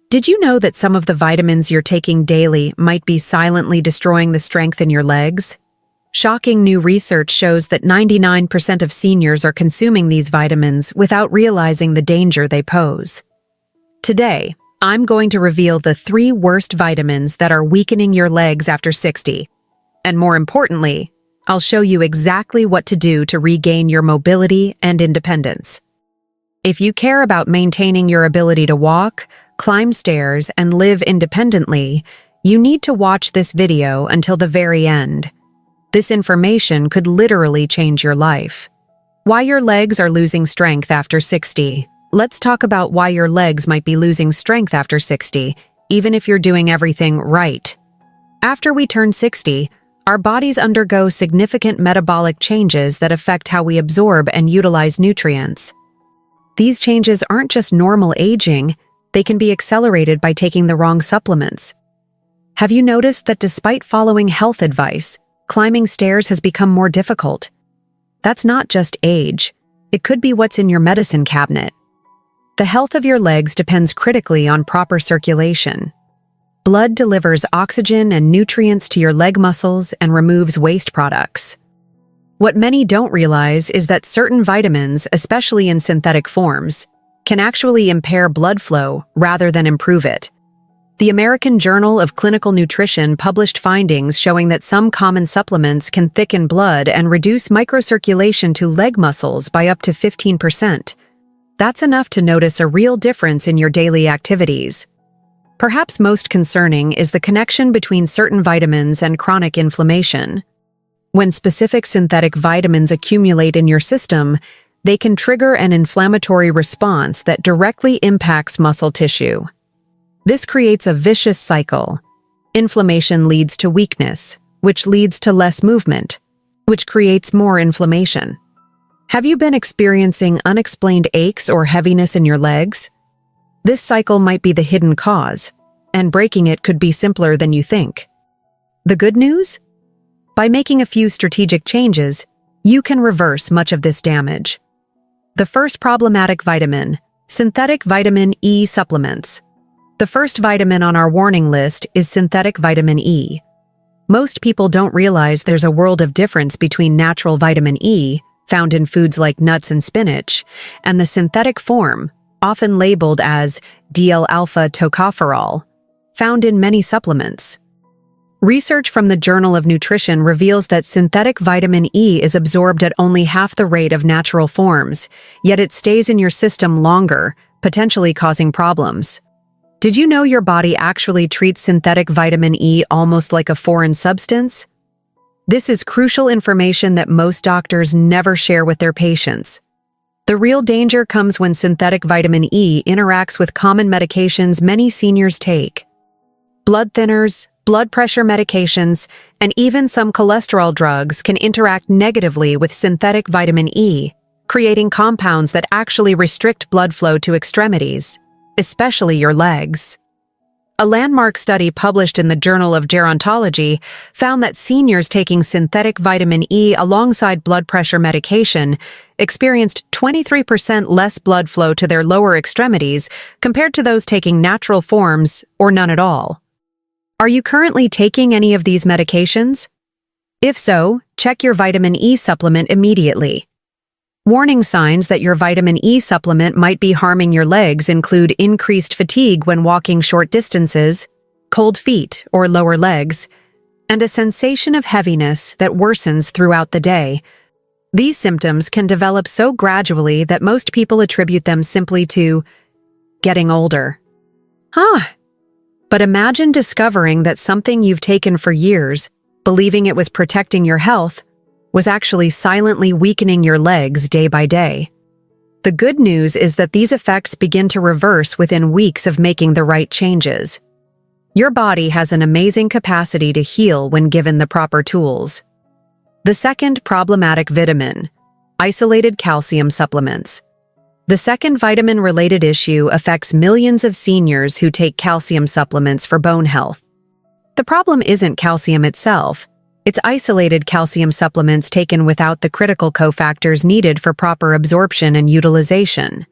Did you know that some of the vitamins you're taking daily might be silently destroying the strength in your legs? Shocking new research shows that 99% of seniors are consuming these vitamins without realizing the danger they pose. Today, I'm going to reveal the 3 worst vitamins that are weakening your legs after 60. And more importantly, I'll show you exactly what to do to regain your mobility and independence. If you care about maintaining your ability to walk, climb stairs, and live independently, you need to watch this video until the very end. This information could literally change your life. Why your legs are losing strength after 60. Let's talk about why your legs might be losing strength after 60, even if you're doing everything right. After we turn 60, our bodies undergo significant metabolic changes that affect how we absorb and utilize nutrients. These changes aren't just normal aging, they can be accelerated by taking the wrong supplements. Have you noticed that despite following health advice, climbing stairs has become more difficult? That's not just age. It could be what's in your medicine cabinet. The health of your legs depends critically on proper circulation. Blood delivers oxygen and nutrients to your leg muscles and removes waste products. What many don't realize is that certain vitamins, especially in synthetic forms, can actually impair blood flow rather than improve it. The American Journal of Clinical Nutrition published findings showing that some common supplements can thicken blood and reduce microcirculation to leg muscles by up to 15%. That's enough to notice a real difference in your daily activities. Perhaps most concerning is the connection between certain vitamins and chronic inflammation. When specific synthetic vitamins accumulate in your system, they can trigger an inflammatory response that directly impacts muscle tissue. This creates a vicious cycle. Inflammation leads to weakness, which leads to less movement, which creates more inflammation. Have you been experiencing unexplained aches or heaviness in your legs? This cycle might be the hidden cause, and breaking it could be simpler than you think. The good news? By making a few strategic changes, you can reverse much of this damage. The first problematic vitamin, synthetic vitamin E supplements. The first vitamin on our warning list is synthetic vitamin E. Most people don't realize there's a world of difference between natural vitamin E, found in foods like nuts and spinach, and the synthetic form, often labeled as D-alpha tocopherol, found in many supplements. Research from the Journal of Nutrition reveals that synthetic vitamin E is absorbed at only half the rate of natural forms, yet it stays in your system longer, potentially causing problems. Did you know your body actually treats synthetic vitamin E almost like a foreign substance? This is crucial information that most doctors never share with their patients. The real danger comes when synthetic vitamin E interacts with common medications many seniors take. Blood thinners, blood pressure medications, and even some cholesterol drugs can interact negatively with synthetic vitamin E, creating compounds that actually restrict blood flow to extremities, especially your legs. A landmark study published in the Journal of Gerontology found that seniors taking synthetic vitamin E alongside blood pressure medication experienced 23% less blood flow to their lower extremities compared to those taking natural forms or none at all. Are you currently taking any of these medications? If so, check your vitamin E supplement immediately. Warning signs that your vitamin E supplement might be harming your legs include increased fatigue when walking short distances, cold feet or lower legs, and a sensation of heaviness that worsens throughout the day. These symptoms can develop so gradually that most people attribute them simply to getting older. But imagine discovering that something you've taken for years, believing it was protecting your health, was actually silently weakening your legs day by day. The good news is that these effects begin to reverse within weeks of making the right changes. Your body has an amazing capacity to heal when given the proper tools. The second problematic vitamin, isolated calcium supplements. The second vitamin-related issue affects millions of seniors who take calcium supplements for bone health. The problem isn't calcium itself. It's isolated calcium supplements taken without the critical cofactors needed for proper absorption and utilization.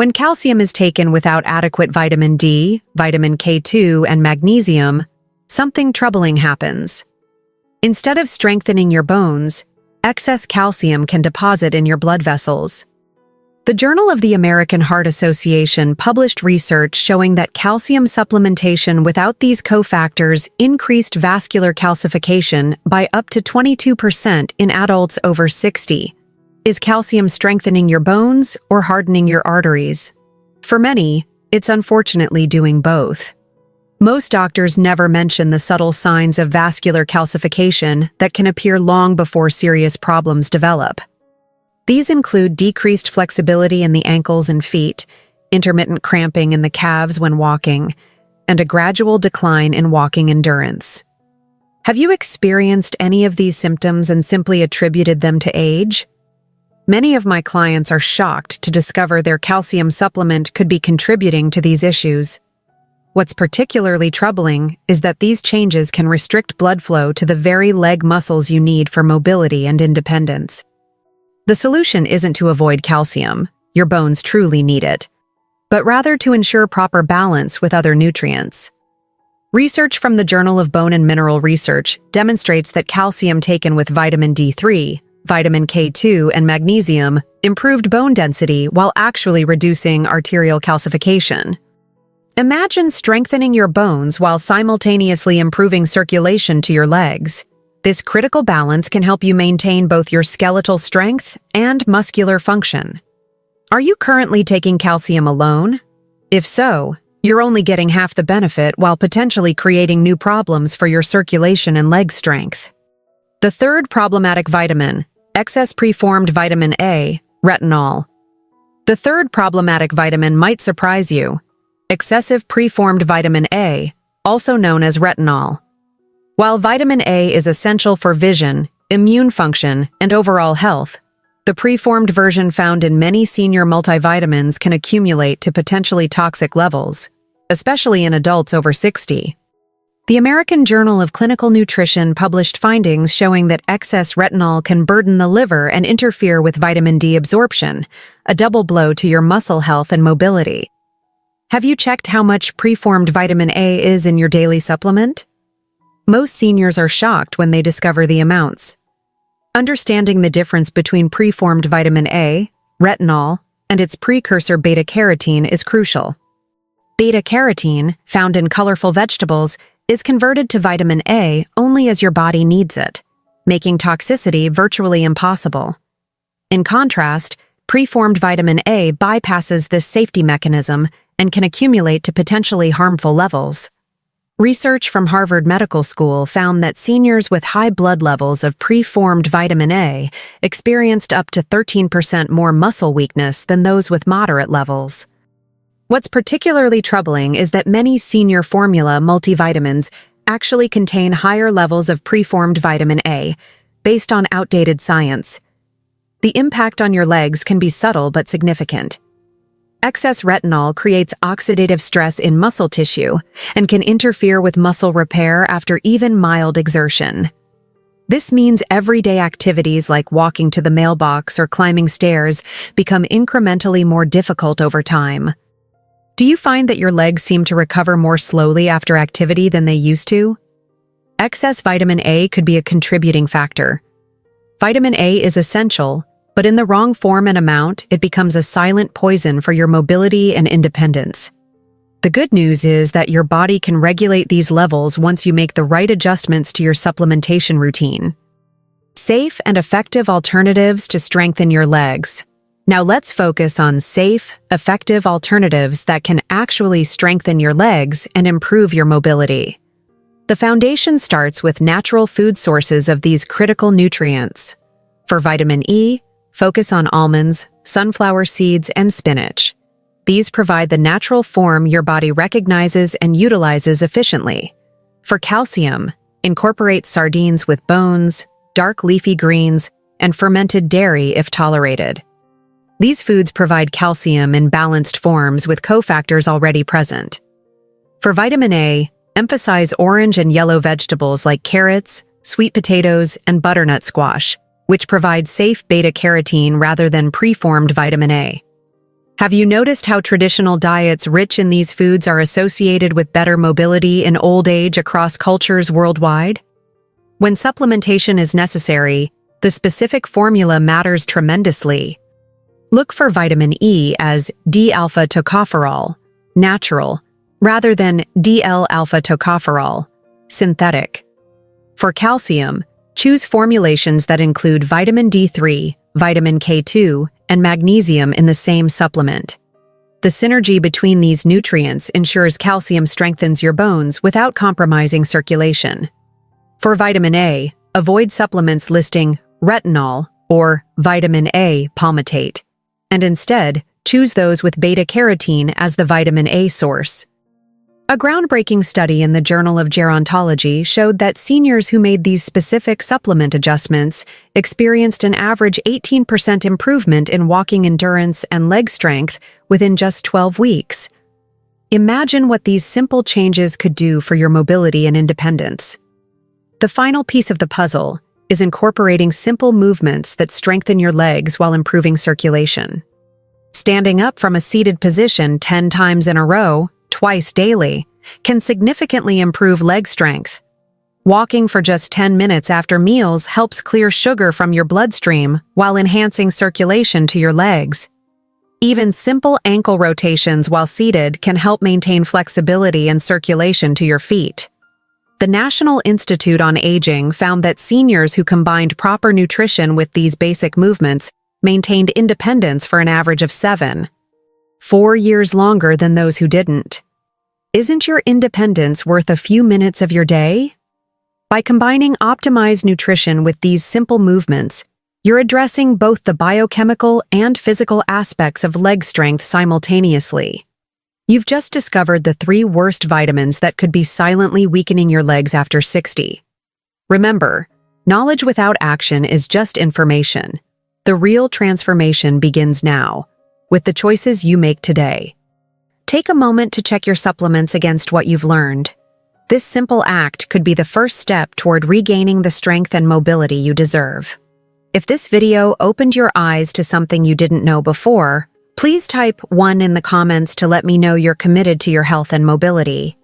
When calcium is taken without adequate vitamin D, vitamin K2, and magnesium, something troubling happens. Instead of strengthening your bones, excess calcium can deposit in your blood vessels. The Journal of the American Heart Association published research showing that calcium supplementation without these cofactors increased vascular calcification by up to 22% in adults over 60. Is calcium strengthening your bones or hardening your arteries? For many, it's unfortunately doing both. Most doctors never mention the subtle signs of vascular calcification that can appear long before serious problems develop. These include decreased flexibility in the ankles and feet, intermittent cramping in the calves when walking, and a gradual decline in walking endurance. Have you experienced any of these symptoms and simply attributed them to age? Many of my clients are shocked to discover their calcium supplement could be contributing to these issues. What's particularly troubling is that these changes can restrict blood flow to the very leg muscles you need for mobility and independence. The solution isn't to avoid calcium, your bones truly need it, but rather to ensure proper balance with other nutrients. Research from the Journal of Bone and Mineral Research demonstrates that calcium taken with vitamin D3, vitamin K2, and magnesium improved bone density while actually reducing arterial calcification. Imagine strengthening your bones while simultaneously improving circulation to your legs. This critical balance can help you maintain both your skeletal strength and muscular function. Are you currently taking calcium alone? If so, you're only getting half the benefit while potentially creating new problems for your circulation and leg strength. The third problematic vitamin, excess preformed vitamin A, retinol. The third problematic vitamin might surprise you. Excessive preformed vitamin A, also known as retinol. While vitamin A is essential for vision, immune function, and overall health, the preformed version found in many senior multivitamins can accumulate to potentially toxic levels, especially in adults over 60. The American Journal of Clinical Nutrition published findings showing that excess retinol can burden the liver and interfere with vitamin D absorption, a double blow to your muscle health and mobility. Have you checked how much preformed vitamin A is in your daily supplement? Most seniors are shocked when they discover the amounts. Understanding the difference between preformed vitamin A, retinol, and its precursor beta-carotene is crucial. Beta-carotene, found in colorful vegetables, is converted to vitamin A only as your body needs it, making toxicity virtually impossible. In contrast, preformed vitamin A bypasses this safety mechanism and can accumulate to potentially harmful levels. Research from Harvard Medical School found that seniors with high blood levels of preformed vitamin A experienced up to 13% more muscle weakness than those with moderate levels. What's particularly troubling is that many senior formula multivitamins actually contain higher levels of preformed vitamin A, based on outdated science. The impact on your legs can be subtle but significant. Excess retinol creates oxidative stress in muscle tissue and can interfere with muscle repair after even mild exertion. This means everyday activities like walking to the mailbox or climbing stairs become incrementally more difficult over time. Do you find that your legs seem to recover more slowly after activity than they used to? Excess vitamin A could be a contributing factor. Vitamin A is essential, but in the wrong form and amount, it becomes a silent poison for your mobility and independence. The good news is that your body can regulate these levels once you make the right adjustments to your supplementation routine. Safe and effective alternatives to strengthen your legs. Now let's focus on safe, effective alternatives that can actually strengthen your legs and improve your mobility. The foundation starts with natural food sources of these critical nutrients. For vitamin E, focus on almonds, sunflower seeds, and spinach. These provide the natural form your body recognizes and utilizes efficiently. For calcium, incorporate sardines with bones, dark leafy greens, and fermented dairy if tolerated. These foods provide calcium in balanced forms with cofactors already present. For vitamin A, emphasize orange and yellow vegetables like carrots, sweet potatoes, and butternut squash, which provide safe beta-carotene rather than preformed vitamin A. Have you noticed how traditional diets rich in these foods are associated with better mobility in old age across cultures worldwide? When supplementation is necessary, the specific formula matters tremendously. Look for vitamin E as D-alpha tocopherol, natural, rather than DL-alpha tocopherol, synthetic. For calcium, choose formulations that include vitamin D3, vitamin K2, and magnesium in the same supplement. The synergy between these nutrients ensures calcium strengthens your bones without compromising circulation. For vitamin A, avoid supplements listing retinol or vitamin A palmitate, and instead choose those with beta-carotene as the vitamin A source. A groundbreaking study in the Journal of Gerontology showed that seniors who made these specific supplement adjustments experienced an average 18% improvement in walking endurance and leg strength within just 12 weeks. Imagine what these simple changes could do for your mobility and independence. The final piece of the puzzle is incorporating simple movements that strengthen your legs while improving circulation. Standing up from a seated position 10 times in a row, twice daily, can significantly improve leg strength. Walking for just 10 minutes after meals helps clear sugar from your bloodstream while enhancing circulation to your legs. Even simple ankle rotations while seated can help maintain flexibility and circulation to your feet. The National Institute on Aging found that seniors who combined proper nutrition with these basic movements maintained independence for an average of 4 years longer than those who didn't. Isn't your independence worth a few minutes of your day? By combining optimized nutrition with these simple movements, you're addressing both the biochemical and physical aspects of leg strength simultaneously. You've just discovered the 3 worst vitamins that could be silently weakening your legs after 60. Remember, knowledge without action is just information. The real transformation begins now, with the choices you make today. Take a moment to check your supplements against what you've learned. This simple act could be the first step toward regaining the strength and mobility you deserve. If this video opened your eyes to something you didn't know before, please type 1 in the comments to let me know you're committed to your health and mobility.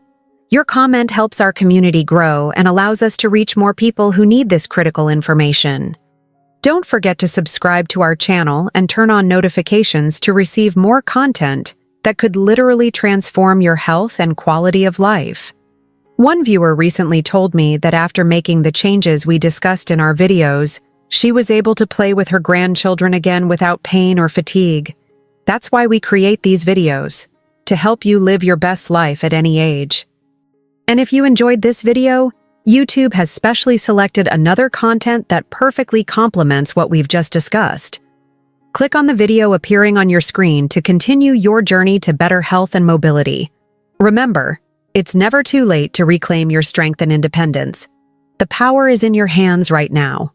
Your comment helps our community grow and allows us to reach more people who need this critical information. Don't forget to subscribe to our channel and turn on notifications to receive more content that could literally transform your health and quality of life. One viewer recently told me that after making the changes we discussed in our videos, she was able to play with her grandchildren again without pain or fatigue. That's why we create these videos, to help you live your best life at any age. And if you enjoyed this video, YouTube has specially selected another content that perfectly complements what we've just discussed. Click on the video appearing on your screen to continue your journey to better health and mobility. Remember, it's never too late to reclaim your strength and independence. The power is in your hands right now.